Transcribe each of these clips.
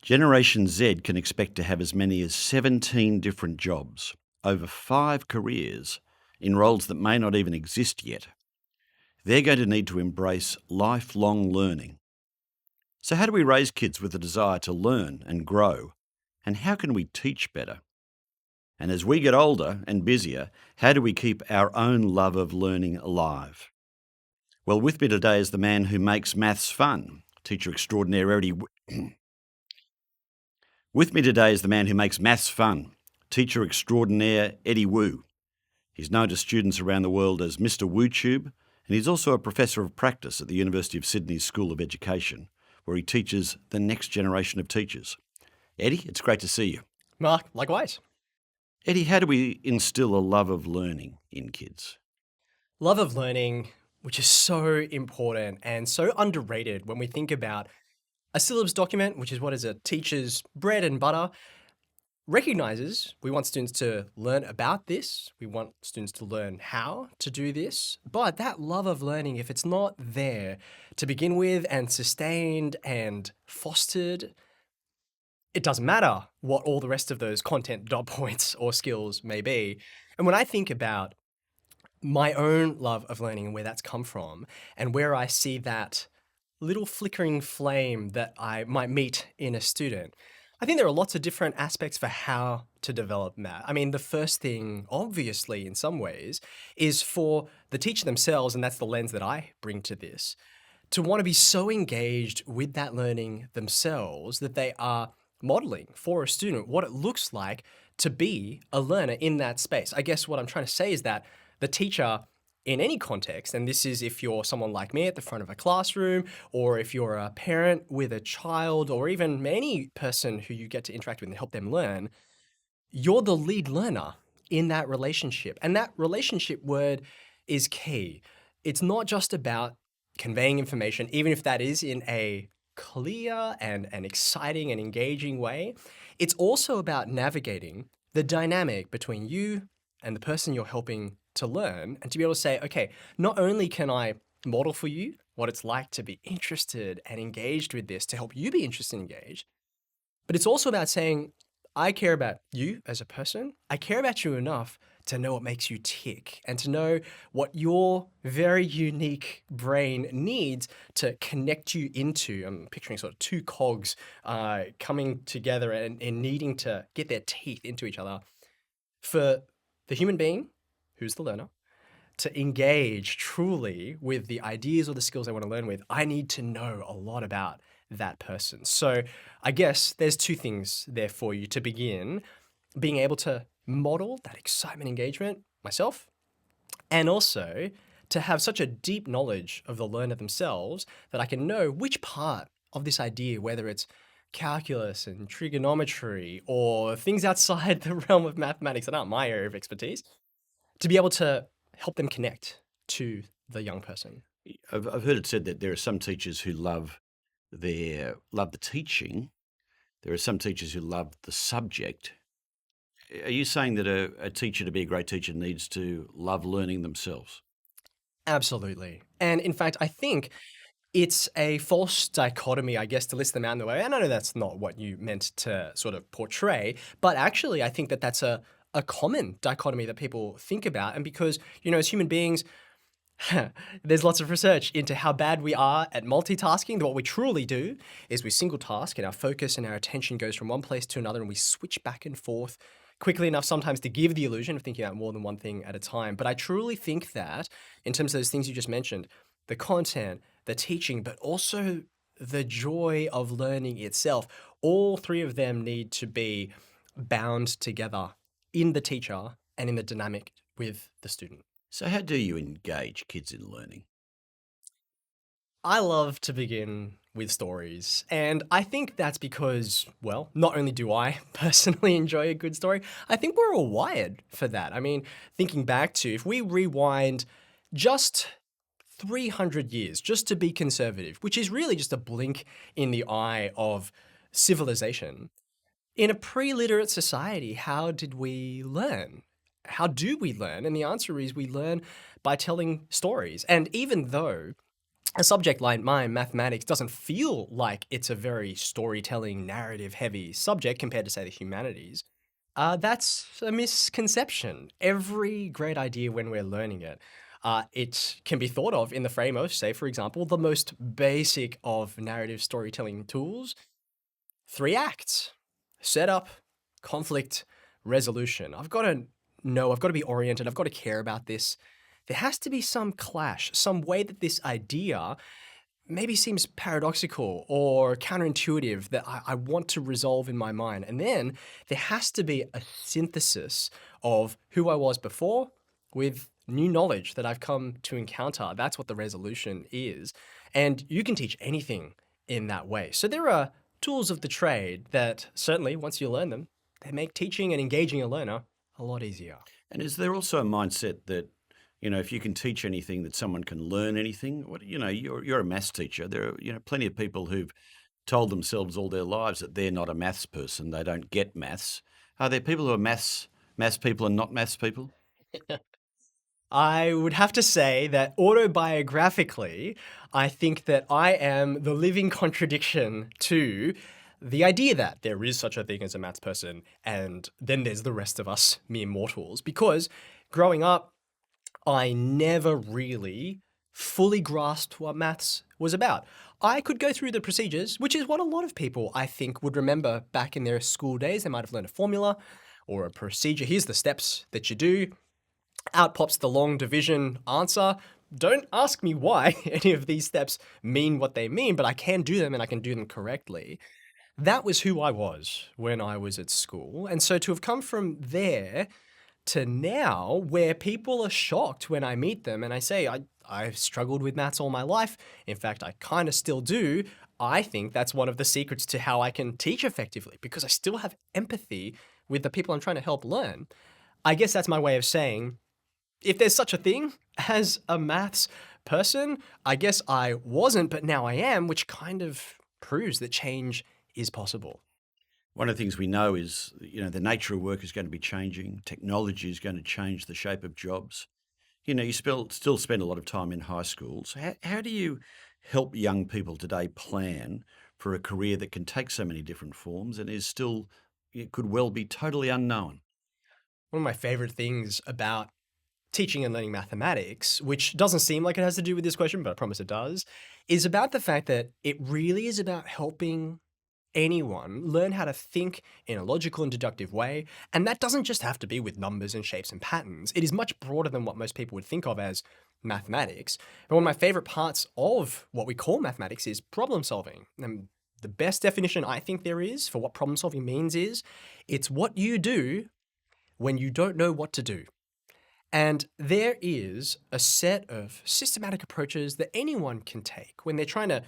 Generation Z can expect to have as many as 17 different jobs, over 5 careers, in roles that may not even exist yet. They're going to need to embrace lifelong learning. So, how do we raise kids with a desire to learn and grow? And how can we teach better? And as we get older and busier, how do we keep our own love of learning alive? Well, with me today is the man who makes maths fun, teacher extraordinaire Eddie. With me today is the man who makes maths fun, teacher extraordinaire Eddie Wu. He's known to students around the world as Mr. WooTube, and he's also a professor of practice at the University of Sydney's School of Education, where he teaches the next generation of teachers. Eddie, it's great to see you. Mark, likewise. Eddie, how do we instill a love of learning in kids? Love of learning, which is so important and so underrated when we think about a syllabus document, which is what is a teacher's bread and butter, recognizes we want students to learn about this. We want students to learn how to do this. But that love of learning, if it's not there to begin with and sustained and fostered, it doesn't matter what all the rest of those content dot points or skills may be. And when I think about my own love of learning and where that's come from, and where I see that little flickering flame that I might meet in a student, I think there are lots of different aspects for how to develop that. I mean, the first thing, obviously, in some ways, is for the teacher themselves, and that's the lens that I bring to this, to want to be so engaged with that learning themselves that they are modeling for a student what it looks like to be a learner in that space. I guess what I'm trying to say is that the teacher in any context, and this is if you're someone like me at the front of a classroom, or if you're a parent with a child, or even any person who you get to interact with and help them learn, you're the lead learner in that relationship. And that relationship word is key. It's not just about conveying information, even if that is in a clear and an exciting and engaging way. It's also about navigating the dynamic between you and the person you're helping to learn, and to be able to say, okay, not only can I model for you what it's like to be interested and engaged with this to help you be interested and engaged, but it's also about saying, I care about you as a person. I care about you enough to know what makes you tick and to know what your very unique brain needs to connect you into. I'm picturing sort of two cogs coming together and needing to get their teeth into each other. For the human being, who's the learner, to engage truly with the ideas or the skills they want to learn with, I need to know a lot about that person. So I guess there's two things there for you to begin: being able to model that excitement, engagement myself, and also to have such a deep knowledge of the learner themselves that I can know which part of this idea, whether it's calculus and trigonometry or things outside the realm of mathematics that aren't my area of expertise, to be able to help them connect to the young person. I've heard it said that there are some teachers who love the teaching. There are some teachers who love the subject. Are you saying that a teacher, to be a great teacher, needs to love learning themselves? Absolutely. And in fact, I think it's a false dichotomy, I guess, to list them out in the way. And I know that's not what you meant to sort of portray, but actually, I think that that's a common dichotomy that people think about. And because, as human beings, there's lots of research into how bad we are at multitasking. What we truly do is we single task and our focus and our attention goes from one place to another and we switch back and forth quickly enough sometimes to give the illusion of thinking about more than one thing at a time. But I truly think that in terms of those things you just mentioned, the content, the teaching, but also the joy of learning itself, all three of them need to be bound together in the teacher and in the dynamic with the student. So, how do you engage kids in learning? I love to begin with stories, and I think that's because, well, not only do I personally enjoy a good story, I think we're all wired for that. I mean, thinking back to if we rewind just 300 years, just to be conservative, which is really just a blink in the eye of civilization. In a pre-literate society, how did we learn? How do we learn? And the answer is we learn by telling stories. And even though a subject like mine, mathematics, doesn't feel like it's a very storytelling, narrative heavy subject compared to, say, the humanities. That's a misconception. Every great idea when we're learning it, it can be thought of in the frame of, say, for example, the most basic of narrative storytelling tools: three acts: setup, conflict, resolution. I've got to be oriented, I've got to care about this. There has to be some clash, some way that this idea maybe seems paradoxical or counterintuitive that I want to resolve in my mind. And then there has to be a synthesis of who I was before with new knowledge that I've come to encounter. That's what the resolution is. And you can teach anything in that way. So there are tools of the trade that certainly, once you learn them, they make teaching and engaging a learner a lot easier. And is there also a mindset that, if you can teach anything, that someone can learn anything? You're a maths teacher. There are, plenty of people who've told themselves all their lives that they're not a maths person. They don't get maths. Are there people who are maths people and not maths people? I would have to say that autobiographically, I think that I am the living contradiction to the idea that there is such a thing as a maths person, and then there's the rest of us mere mortals. Because growing up, I never really fully grasped what maths was about. I could go through the procedures, which is what a lot of people, I think, would remember back in their school days. They might have learned a formula or a procedure. Here's the steps that you do. Out pops the long division answer. Don't ask me why any of these steps mean what they mean, but I can do them and I can do them correctly. That was who I was when I was at school. And so to have come from there to now, where people are shocked when I meet them and I say, I've struggled with maths all my life. In fact, I kind of still do. I think that's one of the secrets to how I can teach effectively, because I still have empathy with the people I'm trying to help learn. I guess that's my way of saying, if there's such a thing as a maths person, I guess I wasn't, but now I am, which kind of proves that change is possible. One of the things we know is, the nature of work is going to be changing. Technology is going to change the shape of jobs. You still spend a lot of time in high schools. How do you help young people today plan for a career that can take so many different forms and is still, it could well be totally unknown? One of my favorite things about teaching and learning mathematics, which doesn't seem like it has to do with this question, but I promise it does, is about the fact that it really is about helping anyone learn how to think in a logical and deductive way. And that doesn't just have to be with numbers and shapes and patterns. It is much broader than what most people would think of as mathematics. But one of my favorite parts of what we call mathematics is problem solving. And the best definition I think there is for what problem solving means is it's what you do when you don't know what to do. And there is a set of systematic approaches that anyone can take when they're trying to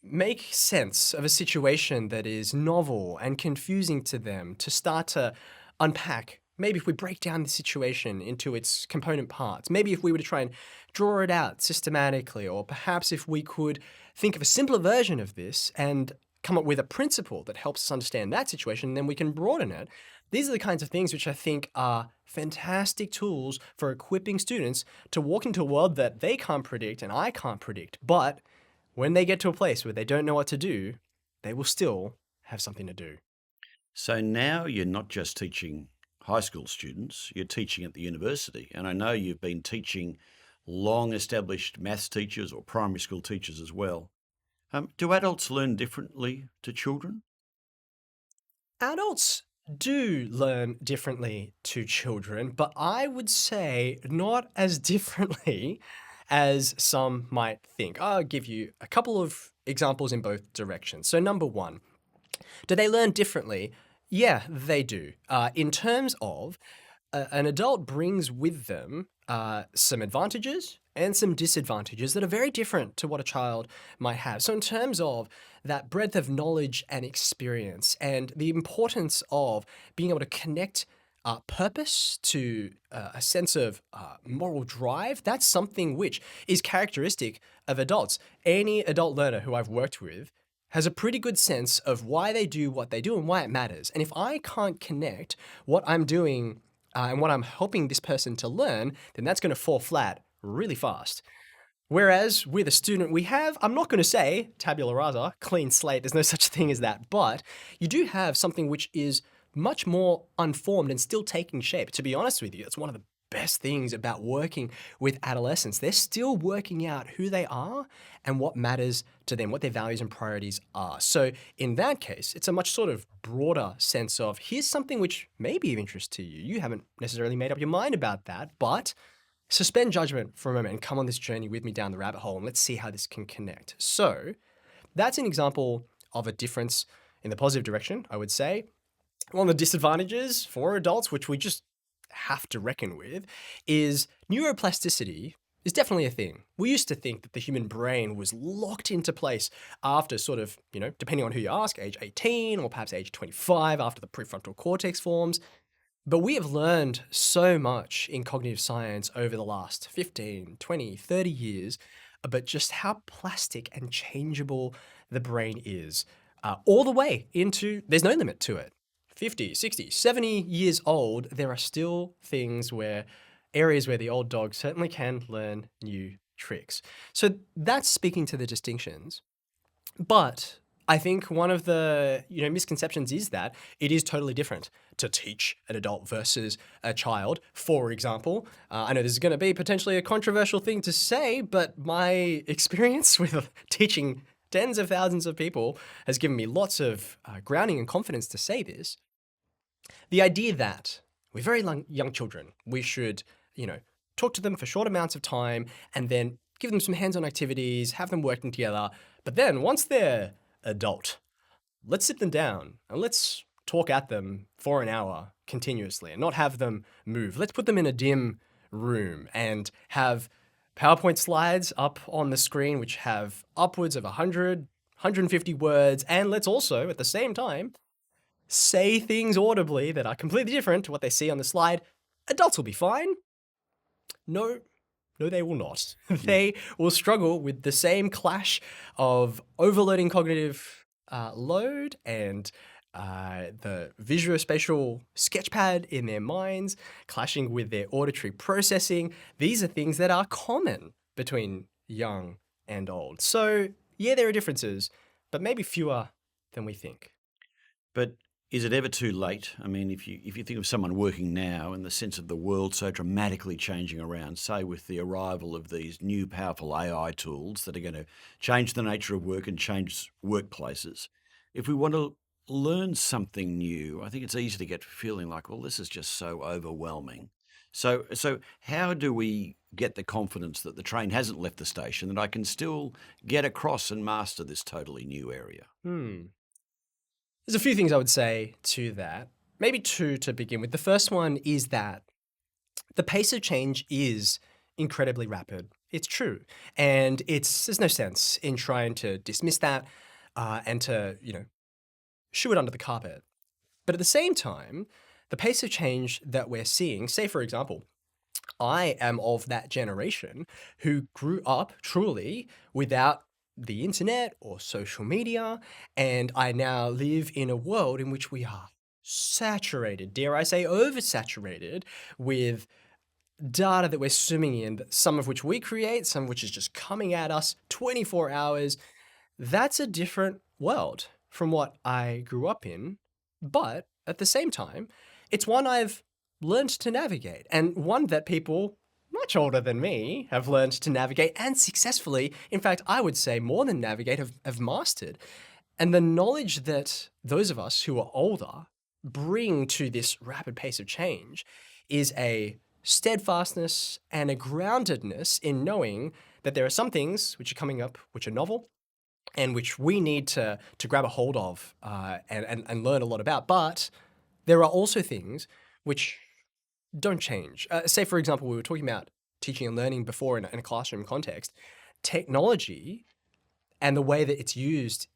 make sense of a situation that is novel and confusing to them, to start to unpack. Maybe if we break down the situation into its component parts, maybe if we were to try and draw it out systematically, or perhaps if we could think of a simpler version of this and come up with a principle that helps us understand that situation, then we can broaden it. These are the kinds of things which I think are fantastic tools for equipping students to walk into a world that they can't predict and I can't predict. But when they get to a place where they don't know what to do, they will still have something to do. So now you're not just teaching high school students, you're teaching at the university. And I know you've been teaching long established maths teachers or primary school teachers as well. Do adults learn differently to children? Adults do learn differently to children, but I would say not as differently as some might think. I'll give you a couple of examples in both directions. So, number one, do they learn differently? Yeah, they do. In terms of an adult brings with them some advantages and some disadvantages that are very different to what a child might have. So, in terms of that breadth of knowledge and experience, and the importance of being able to connect purpose to a sense of moral drive, that's something which is characteristic of adults. Any adult learner who I've worked with has a pretty good sense of why they do what they do and why it matters. And if I can't connect what I'm doing and what I'm helping this person to learn, then that's going to fall flat really fast. Whereas with a student we have, I'm not going to say tabula rasa, clean slate, there's no such thing as that, but you do have something which is much more unformed and still taking shape. To be honest with you, that's one of the best things about working with adolescents. They're still working out who they are and what matters to them, what their values and priorities are. So in that case, it's a much sort of broader sense of here's something which may be of interest to you. You haven't necessarily made up your mind about that, but suspend judgment for a moment and come on this journey with me down the rabbit hole and let's see how this can connect. So, that's an example of a difference in the positive direction, I would say. One of the disadvantages for adults, which we just have to reckon with, is neuroplasticity is definitely a thing. We used to think that the human brain was locked into place after sort of, depending on who you ask, age 18 or perhaps age 25 after the prefrontal cortex forms. But we have learned so much in cognitive science over the last 15, 20, 30 years about just how plastic and changeable the brain is, all the way into, there's no limit to it. 50, 60, 70 years old, there are still areas where the old dog certainly can learn new tricks. So that's speaking to the distinctions. But I think one of the misconceptions is that it is totally different to teach an adult versus a child. For example, I know this is going to be potentially a controversial thing to say, but my experience with teaching tens of thousands of people has given me lots of grounding and confidence to say this. The idea that with very young children, we should, talk to them for short amounts of time and then give them some hands-on activities, have them working together. But then once they're adult, let's sit them down and let's talk at them for an hour continuously and not have them move. Let's put them in a dim room and have PowerPoint slides up on the screen which have upwards of 100, 150 words. And let's also, at the same time, say things audibly that are completely different to what they see on the slide. Adults will be fine. No, they will not. They will struggle with the same clash of overloading cognitive load and the visuospatial sketchpad in their minds, clashing with their auditory processing. These are things that are common between young and old. So, yeah, there are differences, but maybe fewer than we think. But is it ever too late? I mean, if you think of someone working now in the sense of the world so dramatically changing around, say with the arrival of these new powerful AI tools that are going to change the nature of work and change workplaces, if we want to learn something new, I think it's easy to get feeling like, well, this is just so overwhelming. So how do we get the confidence that the train hasn't left the station, that I can still get across and master this totally new area? There's a few things I would say to that. Maybe two to begin with. The first one is that the pace of change is incredibly rapid. It's true. And there's no sense in trying to dismiss that and to, shoo it under the carpet. But at the same time, the pace of change that we're seeing, say, for example, I am of that generation who grew up truly without the internet or social media, and I now live in a world in which we are saturated, dare I say oversaturated, with data that we're swimming in, some of which we create, some of which is just coming at us 24 hours. That's a different world from what I grew up in, but at the same time, it's one I've learned to navigate, and one that people much older than me have learned to navigate and successfully, in fact, I would say more than navigate, have mastered. And the knowledge that those of us who are older bring to this rapid pace of change is a steadfastness and a groundedness in knowing that there are some things which are coming up which are novel and which we need to grab a hold of and learn a lot about. But there are also things which don't change. Say, for example, we were talking about teaching and learning before in a classroom context. Technology and the way that it's used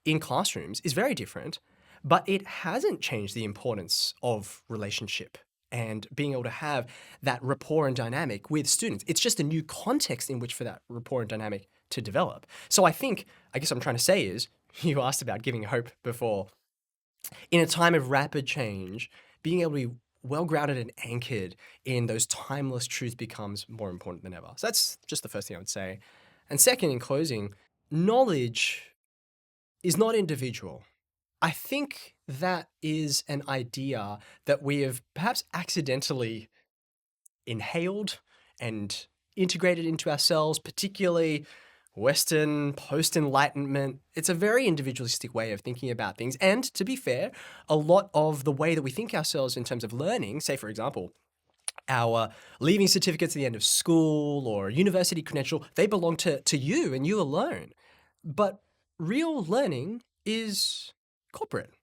in classrooms is very different, but it hasn't changed the importance of relationship and being able to have that rapport and dynamic with students. It's just a new context in which for that rapport and dynamic to develop. So I guess what I'm trying to say is, you asked about giving hope before. In a time of rapid change, being able to be well grounded and anchored in those timeless truths becomes more important than ever. So that's just the first thing I would say. And second, in closing, knowledge is not individual. I think that is an idea that we have perhaps accidentally inhaled and integrated into ourselves, particularly Western post Enlightenment. It's a very individualistic way of thinking about things. And to be fair, a lot of the way that we think ourselves in terms of learning, say, for example, our leaving certificates at the end of school or university credential, they belong to you and you alone. But real learning is corporate.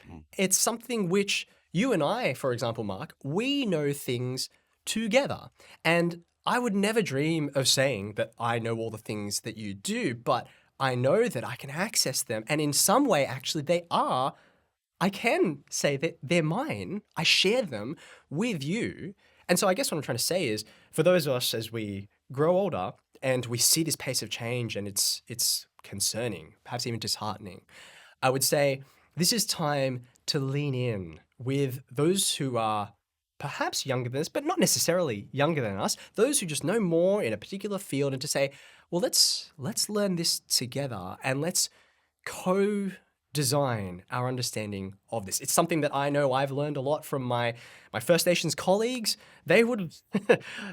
Mm. It's something which you and I, for example, Mark, we know things together. And I would never dream of saying that I know all the things that you do, but I know that I can access them. And in some way, actually, I can say that they're mine. I share them with you. And so I guess what I'm trying to say is for those of us as we grow older and we see this pace of change and it's concerning, perhaps even disheartening, I would say this is time to lean in with those who are perhaps younger than us, but not necessarily younger than us, those who just know more in a particular field and to say, well, let's learn this together and let's co-design our understanding of this. It's something that I know I've learned a lot from my First Nations colleagues. They would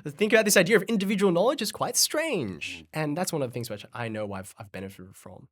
think about this idea of individual knowledge as quite strange. And that's one of the things which I know I've benefited from.